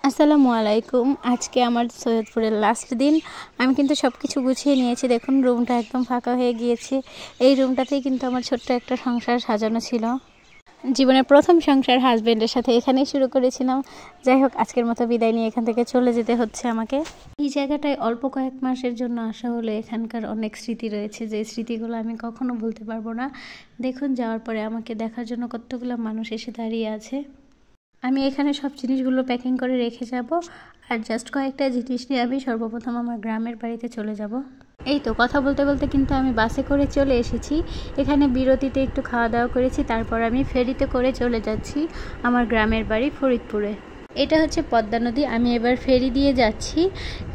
আসসালামু আলাইকুম। আজকে আমার সৈয়দপুরের লাস্ট দিন। আমি কিন্তু সব কিছু গুছিয়ে নিয়েছি। দেখুন রুমটা একদম ফাঁকা হয়ে গিয়েছে। এই রুমটাতেই কিন্তু আমার ছোট্ট একটা সংসার সাজানো ছিল। জীবনের প্রথম সংসার হাজব্যান্ডের সাথে এখানেই শুরু করেছিলাম। যাই হোক, আজকের মতো বিদায় নিয়ে এখান থেকে চলে যেতে হচ্ছে আমাকে। এই জায়গাটায় অল্প কয়েক মাসের জন্য আসা হলো। এখানকার অনেক স্মৃতি রয়েছে, যে স্মৃতিগুলো আমি কখনো ভুলতে পারবো না। দেখুন যাওয়ার পরে আমাকে দেখার জন্য কতগুলো মানুষ এসে দাঁড়িয়ে আছে। আমি এখানে সব জিনিসগুলো প্যাকিং করে রেখে যাব, আর জাস্ট কয়েকটা জিনিস নিয়ে আমি সর্বপ্রথম আমার গ্রামের বাড়িতে চলে যাব। এই তো কথা বলতে বলতে কিন্তু আমি বাসে করে চলে এসেছি। এখানে বিরতিতে একটু খাওয়া দাওয়া করেছি, তারপর আমি ফেরিতে করে চলে যাচ্ছি আমার গ্রামের বাড়ি ফরিদপুরে। এটা হচ্ছে পদ্মা নদী। আমি এবার ফেরি দিয়ে যাচ্ছি।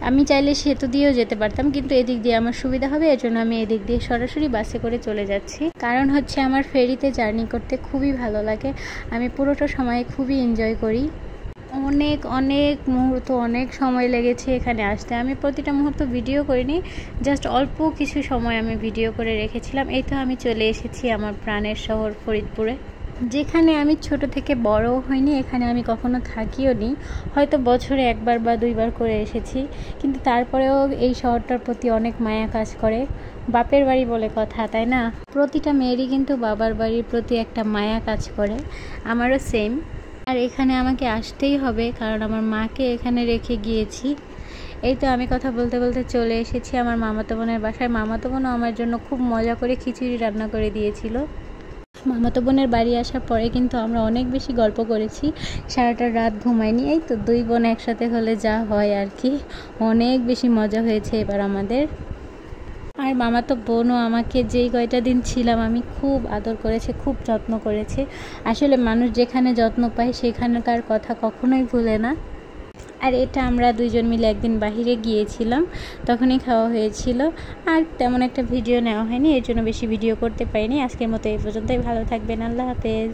আমি চাইলে সেতু দিয়েও যেতে পারতাম, কিন্তু এদিক দিয়ে আমার সুবিধা হবে, এর জন্য আমি এদিক দিয়ে সরাসরি বাসে করে চলে যাচ্ছি। কারণ হচ্ছে আমার ফেরিতে জার্নি করতে খুবই ভালো লাগে। আমি পুরোটা সময় খুবই এনজয় করি। অনেক অনেক মুহূর্ত, অনেক সময় লেগেছে এখানে আসতে। আমি প্রতিটা মুহূর্ত ভিডিও করিনি, জাস্ট অল্প কিছু সময় আমি ভিডিও করে রেখেছিলাম। এই তো আমি চলে এসেছি আমার প্রাণের শহর ফরিদপুরে, যেখানে আমি ছোট থেকে বড় হইনি। এখানে আমি কখনো থাকিও নি, হয়তো বছরে একবার বা দুইবার করে এসেছি, কিন্তু তারপরেও এই শহরটার প্রতি অনেক মায়া কাজ করে। বাপের বাড়ি বলে কথা, তাই না? প্রতিটা মেয়েরই কিন্তু বাবার বাড়ির প্রতি একটা মায়া কাজ করে, আমারও সেম। আর এখানে আমাকে আসতেই হবে, কারণ আমার মাকে এখানে রেখে গিয়েছি। এই তো আমি কথা বলতে বলতে চলে এসেছি আমার মামাতো বোনের বাসায়। মামাতো বোনও আমার জন্য খুব মজা করে খিচুড়ি রান্না করে দিয়েছিল। মামাতো বোনের বাড়ি আসার পরে কিন্তু আমরা অনেক বেশি গল্প করেছি, সারাটা রাত ঘুমাইনি। এই তো দুই বোন একসাথে হলে যা হয় আর কি, অনেক বেশি মজা হয়েছে এবার আমাদের। আর মামাতো বোনও আমাকে যেই কয়টা দিন ছিলাম আমি খুব আদর করেছে, খুব যত্ন করেছে। আসলে মানুষ যেখানে যত্ন পায় সেখানকার কথা কখনোই ভুলে না। আর এটা আমরা দুইজন মিলে একদিন বাহিরে গিয়েছিলাম, তখনই খাওয়া হয়েছিল। আর তেমন একটা ভিডিও নেওয়া হয়নি, এর জন্য বেশি ভিডিও করতে পারিনি। আজকের মতো এই পর্যন্তই। ভালো থাকবেন, আল্লাহ হাফেজ।